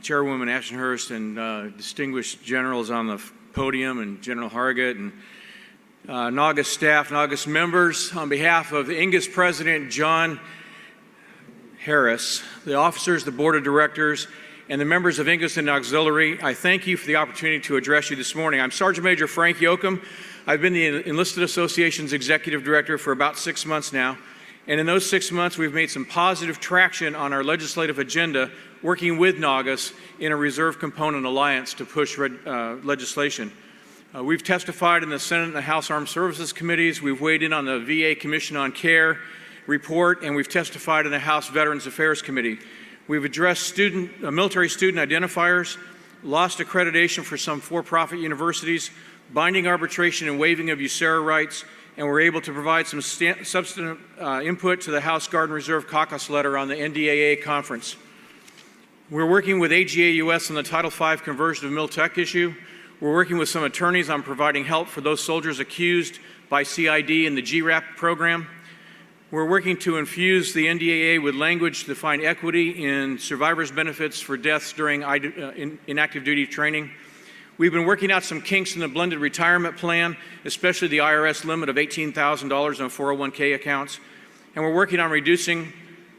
Chairwoman Ashenhurst and distinguished generals on the podium, and General Hargett, and NGAUS staff, NGAUS members, on behalf of EANGUS President John Harris, the officers, the Board of Directors, and the members of EANGUS and Auxiliary, I thank you for the opportunity to address you this morning. I'm Sergeant Major Frank Yoakum. I've been the Enlisted Association's Executive Director for about 6 months now, and in those 6 months we've made some positive traction on our legislative agenda, working with NGAUS in a reserve component alliance to push legislation. We've testified in the Senate and the House Armed Services Committees. We've weighed in on the VA Commission on Care report, and we've testified in the House Veterans Affairs Committee. We've addressed military student identifiers, lost accreditation for some for-profit universities, binding arbitration and waiving of USERRA rights, and we're able to provide some substantive input to the House Guard and Reserve Caucus letter on the NGAUS Conference. We're working with NGAUS on the Title V conversion of MilTech issue. We're working with some attorneys on providing help for those soldiers accused by CID in the GRAP program. We're working to infuse the NDAA with language to find equity in survivors' benefits for deaths during inactive duty training. We've been working out some kinks in the blended retirement plan, especially the IRS limit of $18,000 on 401k accounts. And we're working on reducing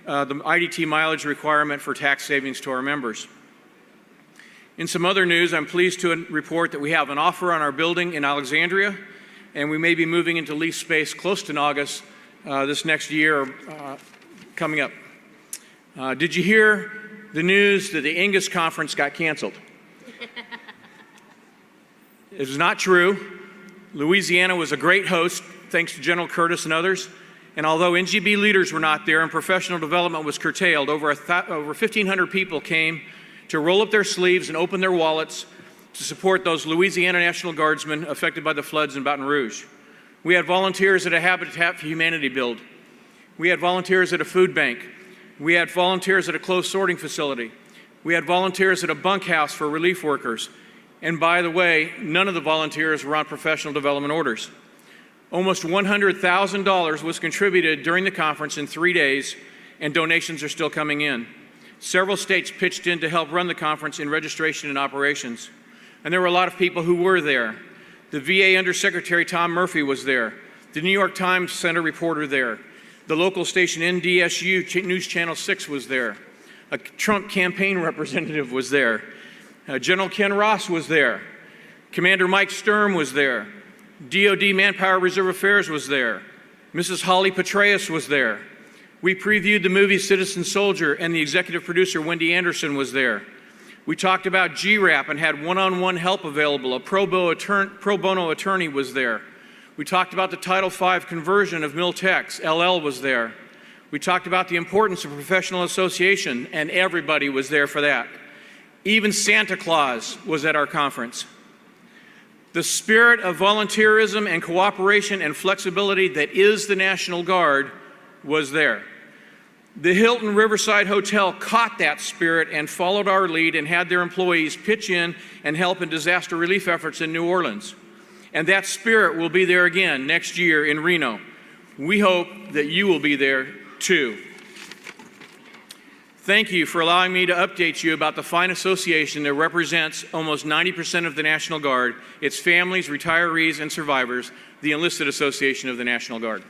the IDT mileage requirement for tax savings to our members. In some other news, I'm pleased to report that we have an offer on our building in Alexandria, and we may be moving into lease space close to NGAUS this next year coming up. Did you hear the news that the EANGUS Conference got canceled? It is not true. Louisiana was a great host, thanks to General Curtis and others. And although NGB leaders were not there and professional development was curtailed, over 1,500 people came to roll up their sleeves and open their wallets to support those Louisiana National Guardsmen affected by the floods in Baton Rouge. We had volunteers at a Habitat for Humanity build. We had volunteers at a food bank. We had volunteers at a clothes sorting facility. We had volunteers at a bunkhouse for relief workers. And by the way, none of the volunteers were on professional development orders. Almost $100,000 was contributed during the conference in 3 days, and donations are still coming in. Several states pitched in to help run the conference in registration and operations. And there were a lot of people who were there. The VA Undersecretary Tom Murphy was there. The New York Times Center reporter there. The local station NDSU News Channel 6 was there. A Trump campaign representative was there. General Ken Ross was there. Commander Mike Sturm was there. DoD Manpower Reserve Affairs was there. Mrs. Holly Petraeus was there. We previewed the movie Citizen Soldier, and the executive producer, Wendy Anderson, was there. We talked about GRAP and had one-on-one help available. A pro bono attorney was there. We talked about the Title V conversion of MilTechs. LL was there. We talked about the importance of professional association, and everybody was there for that. Even Santa Claus was at our conference. The spirit of volunteerism and cooperation and flexibility that is the National Guard was there. The Hilton Riverside Hotel caught that spirit and followed our lead and had their employees pitch in and help in disaster relief efforts in New Orleans. And that spirit will be there again next year in Reno. We hope that you will be there too. Thank you for allowing me to update you about the fine association that represents almost 90% of the National Guard, its families, retirees, and survivors, the Enlisted Association of the National Guard.